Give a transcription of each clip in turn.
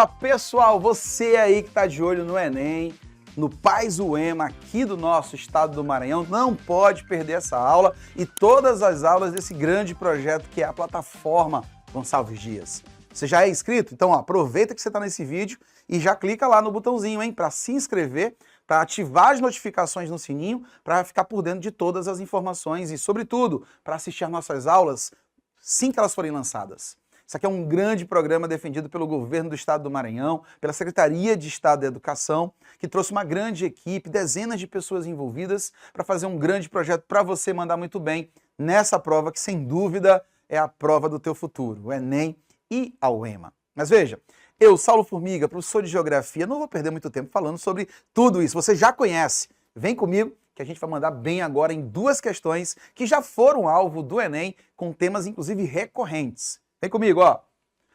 Fala pessoal, você aí que está de olho no Enem, no Paz UEMA aqui do nosso estado do Maranhão, não pode perder essa aula e todas as aulas desse grande projeto que é a plataforma Gonçalves Dias. Você já é inscrito? Então aproveita que você está nesse vídeo e já clica lá no botãozinho, hein, para se inscrever, para ativar as notificações no sininho, para ficar por dentro de todas as informações e, sobretudo, para assistir às nossas aulas assim que elas forem lançadas. Isso aqui é um grande programa defendido pelo governo do estado do Maranhão, pela Secretaria de Estado da Educação, que trouxe uma grande equipe, dezenas de pessoas envolvidas para fazer um grande projeto para você mandar muito bem nessa prova que, sem dúvida, é a prova do teu futuro, o Enem e a UEMA. Mas veja, eu, Saulo Formiga, professor de Geografia, não vou perder muito tempo falando sobre tudo isso. Você já conhece. Vem comigo que a gente vai mandar bem agora em duas questões que já foram alvo do Enem, com temas inclusive recorrentes. Vem comigo, ó.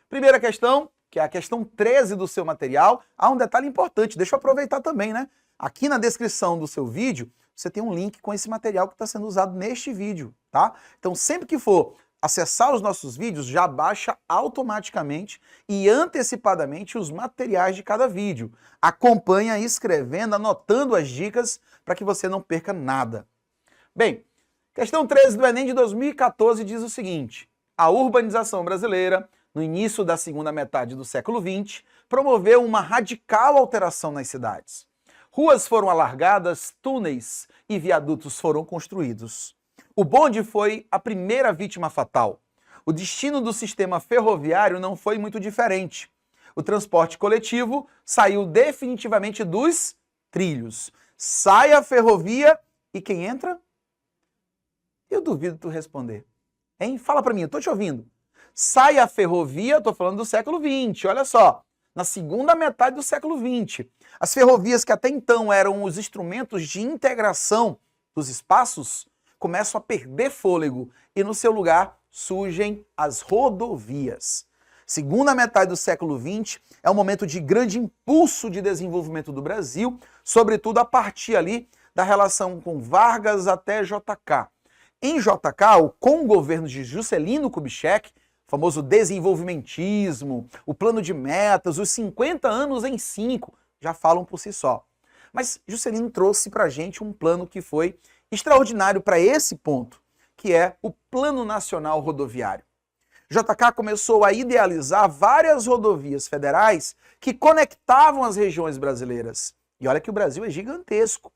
Primeira questão, que é a questão 13 do seu material. Há um detalhe importante, deixa eu aproveitar também, né? Aqui na descrição do seu vídeo, você tem um link com esse material que está sendo usado neste vídeo, tá? Então, sempre que for acessar os nossos vídeos, já baixa automaticamente e antecipadamente os materiais de cada vídeo. Acompanha escrevendo, anotando as dicas para que você não perca nada. Bem, questão 13 do Enem de 2014 diz o seguinte: a urbanização brasileira, no início da segunda metade do século XX, promoveu uma radical alteração nas cidades. Ruas foram alargadas, túneis e viadutos foram construídos. O bonde foi a primeira vítima fatal. O destino do sistema ferroviário não foi muito diferente. O transporte coletivo saiu definitivamente dos trilhos. Sai a ferrovia e quem entra? Eu duvido tu responder. Hein? Fala pra mim, eu tô te ouvindo. Sai a ferrovia, tô falando do século XX, olha só. Na segunda metade do século XX. As ferrovias que até então eram os instrumentos de integração dos espaços começam a perder fôlego e no seu lugar surgem as rodovias. Segunda metade do século XX é um momento de grande impulso de desenvolvimento do Brasil, sobretudo a partir ali da relação com Vargas até JK. Em JK, com o governo de Juscelino Kubitschek, o famoso desenvolvimentismo, o plano de metas, os 50 anos em 5, já falam por si só. Mas Juscelino trouxe para a gente um plano que foi extraordinário para esse ponto, que é o Plano Nacional Rodoviário. JK começou a idealizar várias rodovias federais que conectavam as regiões brasileiras. E olha que o Brasil é gigantesco.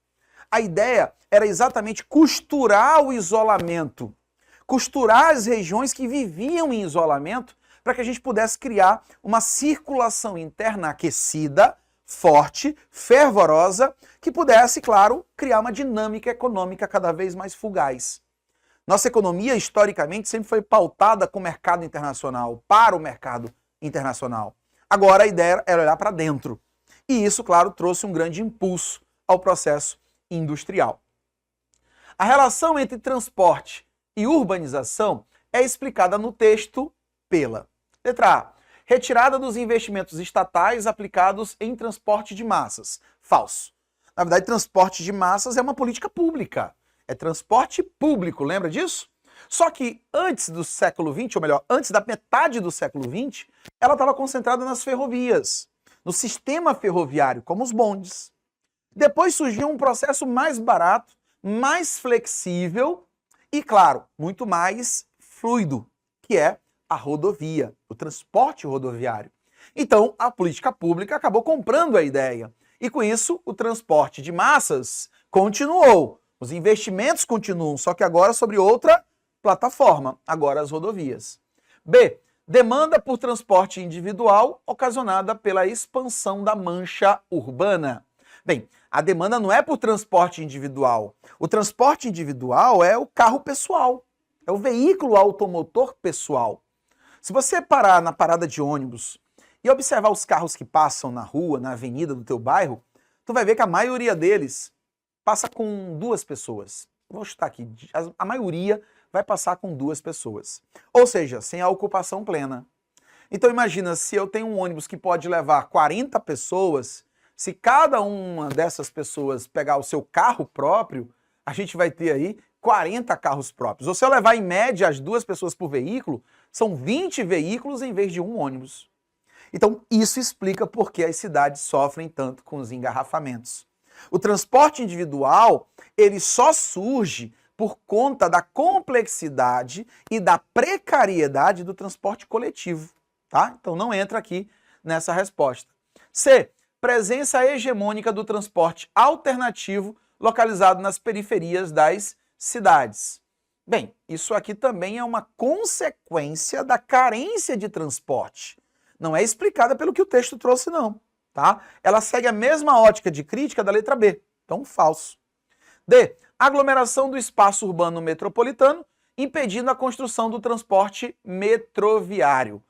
A ideia era exatamente costurar o isolamento, costurar as regiões que viviam em isolamento para que a gente pudesse criar uma circulação interna aquecida, forte, fervorosa, que pudesse, claro, criar uma dinâmica econômica cada vez mais fugaz. Nossa economia, historicamente, sempre foi pautada com o mercado internacional, para o mercado internacional. Agora a ideia era olhar para dentro. E isso, claro, trouxe um grande impulso ao processo industrial. A relação entre transporte e urbanização é explicada no texto pela letra A: retirada dos investimentos estatais aplicados em transporte de massas. Falso. Na verdade, transporte de massas é uma política pública. É transporte público, lembra disso? Só que antes do século XX, ou melhor, antes da metade do século XX, ela estava concentrada nas ferrovias, no sistema ferroviário, como os bondes. Depois surgiu um processo mais barato, mais flexível e, claro, muito mais fluido, que é a rodovia, o transporte rodoviário. Então, a política pública acabou comprando a ideia. E com isso, o transporte de massas continuou. Os investimentos continuam, só que agora sobre outra plataforma, agora as rodovias. B. Demanda por transporte individual ocasionada pela expansão da mancha urbana. Bem, a demanda não é por transporte individual. O transporte individual é o carro pessoal, é o veículo automotor pessoal. Se você parar na parada de ônibus e observar os carros que passam na rua, na avenida do teu bairro, tu vai ver que a maioria deles passa com duas pessoas. Vou chutar aqui, a maioria vai passar com duas pessoas. Ou seja, sem a ocupação plena. Então imagina, se eu tenho um ônibus que pode levar 40 pessoas, se cada uma dessas pessoas pegar o seu carro próprio, a gente vai ter aí 40 carros próprios. Ou se eu levar em média as duas pessoas por veículo, são 20 veículos em vez de um ônibus. Então, isso explica por que as cidades sofrem tanto com os engarrafamentos. O transporte individual, ele só surge por conta da complexidade e da precariedade do transporte coletivo, tá? Então não entra aqui nessa resposta. C. Presença hegemônica do transporte alternativo localizado nas periferias das cidades. Bem, isso aqui também é uma consequência da carência de transporte. Não é explicada pelo que o texto trouxe, não, tá? Ela segue a mesma ótica de crítica da letra B, então falso. D. Aglomeração do espaço urbano metropolitano, impedindo a construção do transporte metroviário.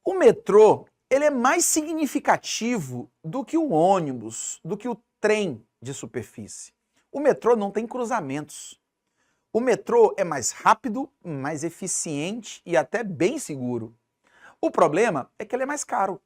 O metrô, ele é mais significativo do que o ônibus, do que o trem de superfície. O metrô não tem cruzamentos. O metrô é mais rápido, mais eficiente e até bem seguro. O problema é que ele é mais caro.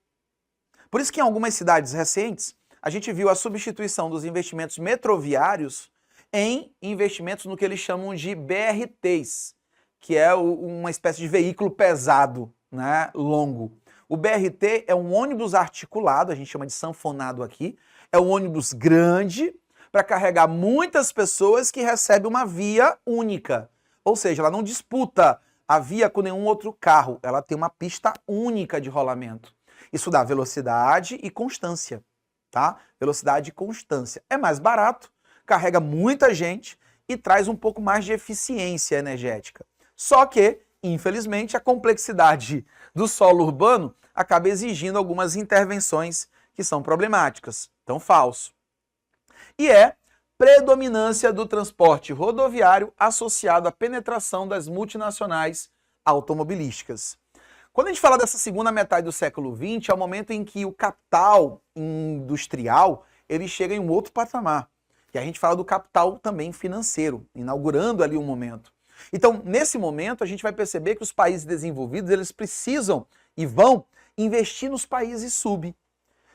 Por isso que em algumas cidades recentes, a gente viu a substituição dos investimentos metroviários em investimentos no que eles chamam de BRTs, que é uma espécie de veículo pesado, né, longo. O BRT é um ônibus articulado, a gente chama de sanfonado aqui, é um ônibus grande para carregar muitas pessoas que recebe uma via única. Ou seja, ela não disputa a via com nenhum outro carro, ela tem uma pista única de rolamento. Isso dá velocidade e constância, tá? Velocidade e constância. É mais barato, carrega muita gente e traz um pouco mais de eficiência energética. Só que, infelizmente, a complexidade do solo urbano acaba exigindo algumas intervenções que são problemáticas. Então, falso. E é predominância do transporte rodoviário associado à penetração das multinacionais automobilísticas. Quando a gente fala dessa segunda metade do século XX, é o momento em que o capital industrial ele chega em um outro patamar. E a gente fala do capital também financeiro, inaugurando ali um momento. Então, nesse momento, a gente vai perceber que os países desenvolvidos eles precisam e vão investir nos países sub.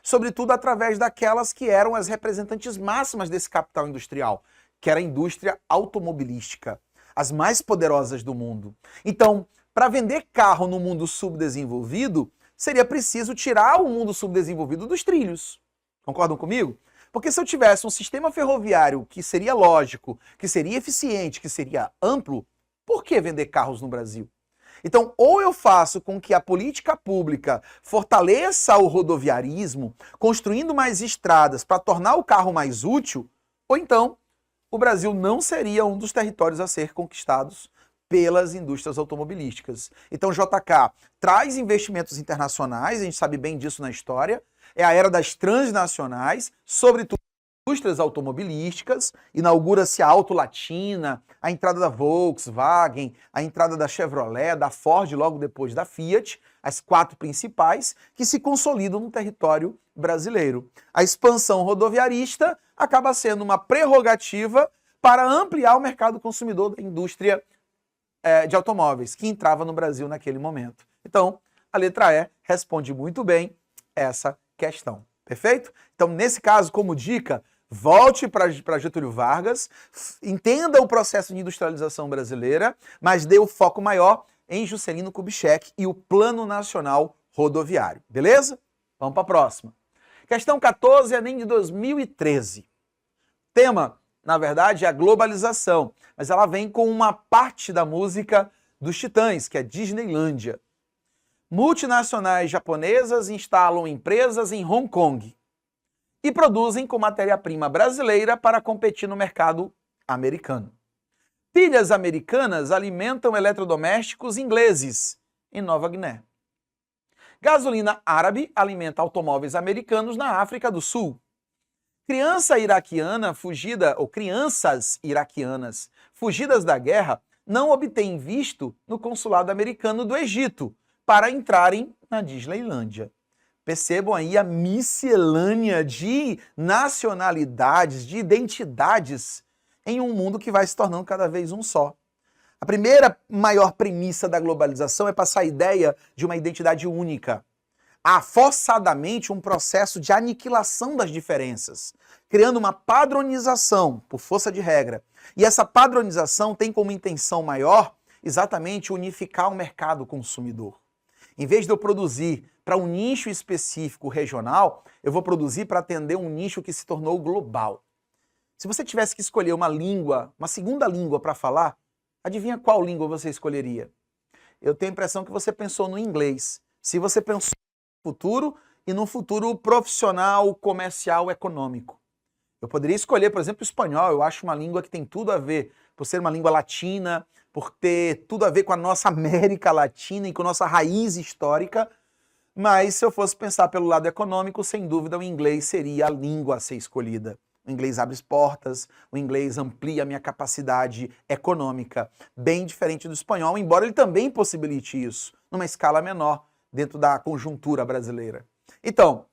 Sobretudo através daquelas que eram as representantes máximas desse capital industrial, que era a indústria automobilística, as mais poderosas do mundo. Então, para vender carro no mundo subdesenvolvido, seria preciso tirar o mundo subdesenvolvido dos trilhos. Concordam comigo? Porque se eu tivesse um sistema ferroviário que seria lógico, que seria eficiente, que seria amplo, por que vender carros no Brasil? Então, ou eu faço com que a política pública fortaleça o rodoviarismo, construindo mais estradas para tornar o carro mais útil, ou então o Brasil não seria um dos territórios a ser conquistados pelas indústrias automobilísticas. Então, JK traz investimentos internacionais, a gente sabe bem disso na história, é a era das transnacionais, sobretudo indústrias automobilísticas, inaugura-se a Auto Latina, a entrada da Volkswagen, a entrada da Chevrolet, da Ford logo depois da Fiat, as quatro principais, que se consolidam no território brasileiro. A expansão rodoviarista acaba sendo uma prerrogativa para ampliar o mercado consumidor da indústria de automóveis, que entrava no Brasil naquele momento. Então, a letra E responde muito bem essa questão. Perfeito? Então, nesse caso, como dica, volte para Getúlio Vargas, entenda o processo de industrialização brasileira, mas dê o foco maior em Juscelino Kubitschek e o Plano Nacional Rodoviário. Beleza? Vamos para a próxima. Questão 14, Enem de 2013. Tema, na verdade, é a globalização, mas ela vem com uma parte da música dos Titãs, que é Disneylândia. Multinacionais japonesas instalam empresas em Hong Kong e produzem com matéria-prima brasileira para competir no mercado americano. Pilhas americanas alimentam eletrodomésticos ingleses em Nova Guiné. Gasolina árabe alimenta automóveis americanos na África do Sul. Criança iraquiana fugida, ou crianças iraquianas fugidas da guerra não obtêm visto no consulado americano do Egito para entrarem na Disneylândia. Percebam aí a miscelânea de nacionalidades, de identidades em um mundo que vai se tornando cada vez um só. A primeira maior premissa da globalização é passar a ideia de uma identidade única. Há forçadamente um processo de aniquilação das diferenças, criando uma padronização por força de regra. E essa padronização tem como intenção maior exatamente unificar o mercado consumidor. Em vez de eu produzir para um nicho específico regional, eu vou produzir para atender um nicho que se tornou global. Se você tivesse que escolher uma língua, uma segunda língua para falar, adivinha qual língua você escolheria? Eu tenho a impressão que você pensou no inglês. Se você pensou no futuro e no futuro profissional, comercial, econômico. Eu poderia escolher, por exemplo, o espanhol. Eu acho uma língua que tem tudo a ver, por ser uma língua latina, por ter tudo a ver com a nossa América Latina e com a nossa raiz histórica. Mas se eu fosse pensar pelo lado econômico, sem dúvida o inglês seria a língua a ser escolhida. O inglês abre as portas, o inglês amplia a minha capacidade econômica, bem diferente do espanhol, embora ele também possibilite isso, numa escala menor, dentro da conjuntura brasileira. Então,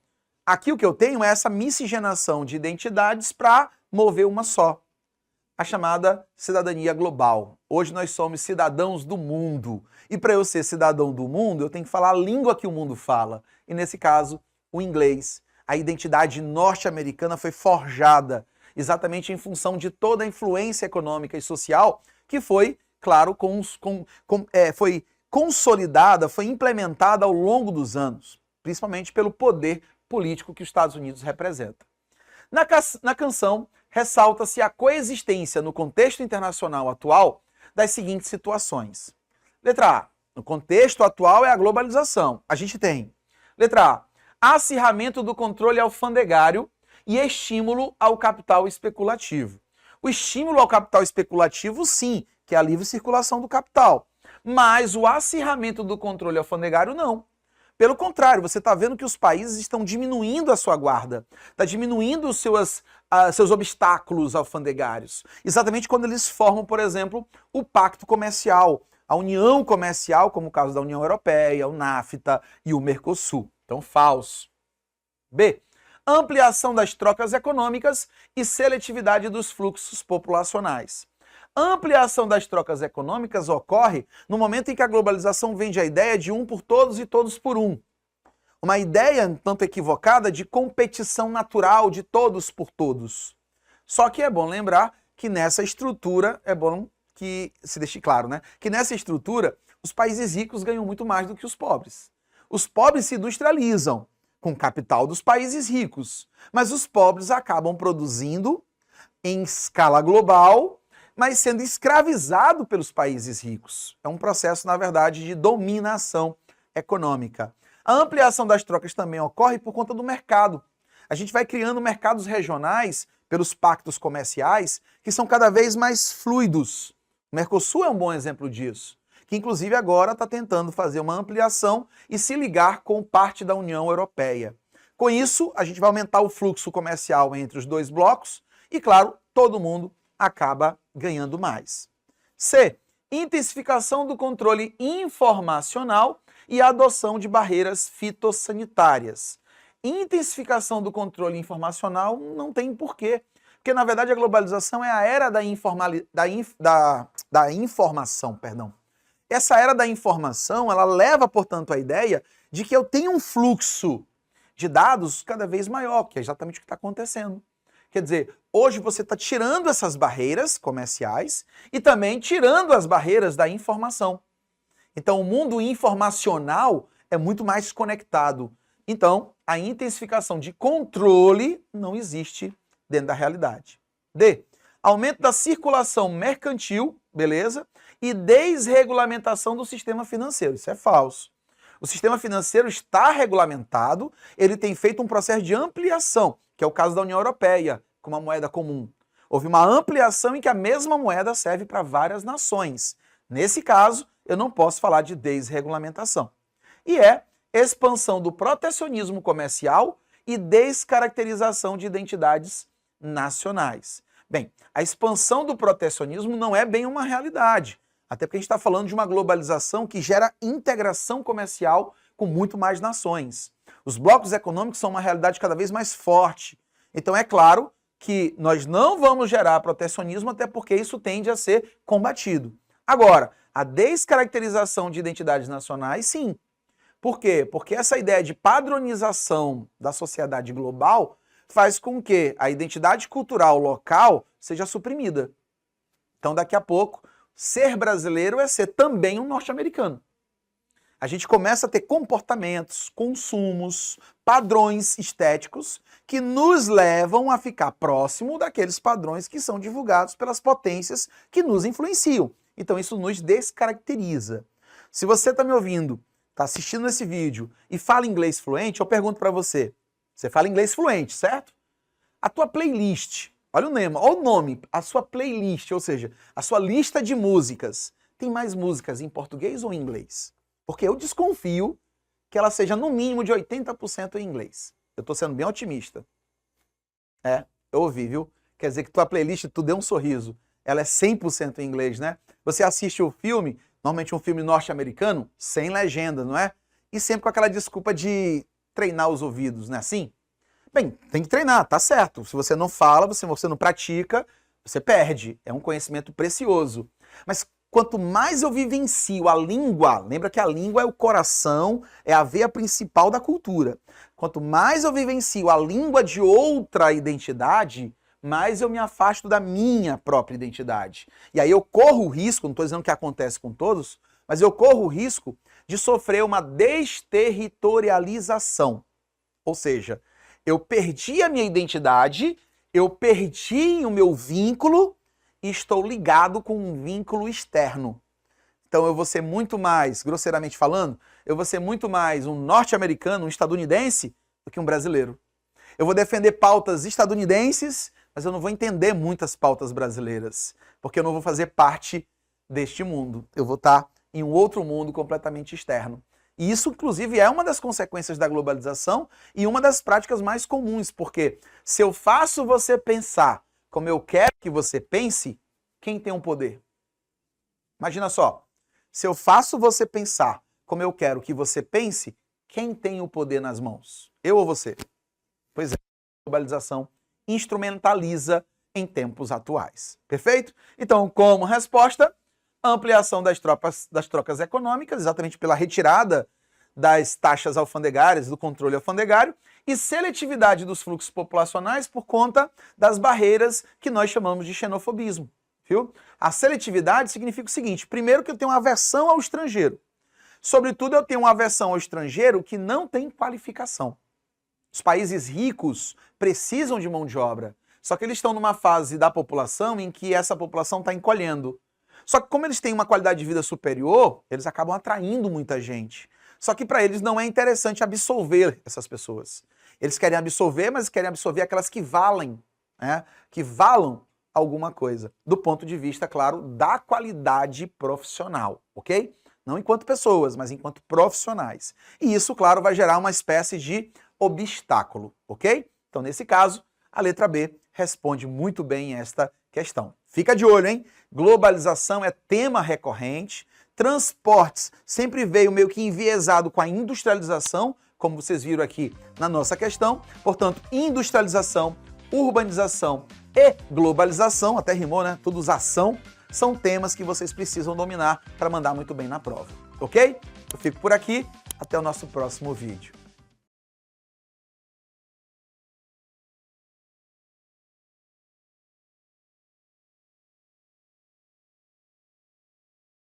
aqui o que eu tenho é essa miscigenação de identidades para mover uma só, a chamada cidadania global. Hoje nós somos cidadãos do mundo. E para eu ser cidadão do mundo, eu tenho que falar a língua que o mundo fala. E nesse caso, o inglês. A identidade norte-americana foi forjada exatamente em função de toda a influência econômica e social que foi, claro, foi consolidada, foi implementada ao longo dos anos, principalmente pelo poder político que os Estados Unidos representa. Na canção, ressalta-se a coexistência no contexto internacional atual das seguintes situações. Letra A. No contexto atual é a globalização. A gente tem, letra A, acirramento do controle alfandegário e estímulo ao capital especulativo. O estímulo ao capital especulativo, sim, que é a livre circulação do capital. Mas o acirramento do controle alfandegário, não. Pelo contrário, você está vendo que os países estão diminuindo a sua guarda, está diminuindo os seus obstáculos alfandegários. Exatamente quando eles formam, por exemplo, o pacto comercial, a união comercial, como o caso da União Europeia, o NAFTA e o Mercosul. Então, falso. B. Ampliação das trocas econômicas e seletividade dos fluxos populacionais. Ampliação das trocas econômicas ocorre no momento em que a globalização vende a ideia de um por todos e todos por um. Uma ideia, tanto equivocada, de competição natural de todos por todos. Só que é bom lembrar que nessa estrutura, é bom que se deixe claro, né? Que nessa estrutura, os países ricos ganham muito mais do que os pobres. Os pobres se industrializam com o capital dos países ricos, mas os pobres acabam produzindo em escala global, mas sendo escravizado pelos países ricos. É um processo, na verdade, de dominação econômica. A ampliação das trocas também ocorre por conta do mercado. A gente vai criando mercados regionais pelos pactos comerciais que são cada vez mais fluidos. O Mercosul é um bom exemplo disso, que inclusive agora está tentando fazer uma ampliação e se ligar com parte da União Europeia. Com isso, a gente vai aumentar o fluxo comercial entre os dois blocos e, claro, todo mundo acaba ganhando mais. C. Intensificação do controle informacional e a adoção de barreiras fitossanitárias. Intensificação do controle informacional não tem porquê, porque na verdade a globalização é a era da informação. Essa era da informação, ela leva, portanto, a ideia de que eu tenho um fluxo de dados cada vez maior, que é exatamente o que está acontecendo. Quer dizer, hoje você está tirando essas barreiras comerciais e também tirando as barreiras da informação. Então, o mundo informacional é muito mais conectado. Então, a intensificação de controle não existe dentro da realidade. D. Aumento da circulação mercantil, beleza? E desregulamentação do sistema financeiro. Isso é falso. O sistema financeiro está regulamentado, ele tem feito um processo de ampliação, que é o caso da União Europeia, com uma moeda comum. Houve uma ampliação em que a mesma moeda serve para várias nações. Nesse caso, eu não posso falar de desregulamentação. E é expansão do protecionismo comercial e descaracterização de identidades nacionais. Bem, a expansão do protecionismo não é bem uma realidade, até porque a gente está falando de uma globalização que gera integração comercial com muito mais nações. Os blocos econômicos são uma realidade cada vez mais forte. Então é claro que nós não vamos gerar protecionismo, até porque isso tende a ser combatido. Agora, a descaracterização de identidades nacionais, sim. Por quê? Porque essa ideia de padronização da sociedade global faz com que a identidade cultural local seja suprimida. Então, daqui a pouco, ser brasileiro é ser também um norte-americano. a gente começa a ter comportamentos, consumos, padrões estéticos que nos levam a ficar próximo daqueles padrões que são divulgados pelas potências que nos influenciam. Então isso nos descaracteriza. Se você está me ouvindo, está assistindo esse vídeo e fala inglês fluente, eu pergunto para você, você fala inglês fluente, certo? A tua playlist, olha o nome, a sua playlist, ou seja, a sua lista de músicas, tem mais músicas em português ou em inglês? Porque eu desconfio que ela seja no mínimo de 80% em inglês. Eu estou sendo bem otimista. Eu ouvi, viu? Quer dizer que tua playlist, tu deu um sorriso. Ela é 100% em inglês, né? Você assiste o filme, normalmente um filme norte-americano, sem legenda, não é? E sempre com aquela desculpa de treinar os ouvidos, não é assim? Bem, tem que treinar, tá certo. Se você não fala, se você não pratica, você perde. É um conhecimento precioso. Mas quanto mais eu vivencio a língua, lembra que a língua é o coração, é a veia principal da cultura. Quanto mais eu vivencio a língua de outra identidade, mais eu me afasto da minha própria identidade. E aí eu corro o risco, não estou dizendo que acontece com todos, mas eu corro o risco de sofrer uma desterritorialização. Ou seja, eu perdi a minha identidade, eu perdi o meu vínculo e estou ligado com um vínculo externo. Então eu vou ser muito mais, grosseiramente falando, eu vou ser muito mais um norte-americano, um estadunidense, do que um brasileiro. Eu vou defender pautas estadunidenses, mas eu não vou entender muitas pautas brasileiras, porque eu não vou fazer parte deste mundo. Eu vou estar em um outro mundo completamente externo. E isso, inclusive, é uma das consequências da globalização e uma das práticas mais comuns, porque se eu faço você pensar como eu quero que você pense, quem tem o poder? Imagina só, se eu faço você pensar como eu quero que você pense, quem tem o poder nas mãos? Eu ou você? Pois é, a globalização instrumentaliza em tempos atuais. Perfeito? Então, como resposta, ampliação das trocas econômicas, exatamente pela retirada das taxas alfandegárias, do controle alfandegário, e seletividade dos fluxos populacionais por conta das barreiras que nós chamamos de xenofobismo. Viu? A seletividade significa o seguinte, primeiro que eu tenho uma aversão ao estrangeiro. Sobretudo eu tenho uma aversão ao estrangeiro que não tem qualificação. Os países ricos precisam de mão de obra, só que eles estão numa fase da população em que essa população está encolhendo. Só que como eles têm uma qualidade de vida superior, eles acabam atraindo muita gente. Só que para eles não é interessante absolver essas pessoas. Eles querem absolver, mas querem absorver aquelas que valem, né? Que valam alguma coisa, do ponto de vista, claro, da qualidade profissional, ok? Não enquanto pessoas, mas enquanto profissionais. E isso, claro, vai gerar uma espécie de obstáculo, ok? Então, nesse caso, a letra B responde muito bem esta questão. Fica de olho, hein? Globalização é tema recorrente. Transportes sempre veio meio que enviesado com a industrialização, como vocês viram aqui na nossa questão. Portanto, industrialização, urbanização e globalização, até rimou, né? Todos ação, são temas que vocês precisam dominar para mandar muito bem na prova, ok? Eu fico por aqui, até o nosso próximo vídeo.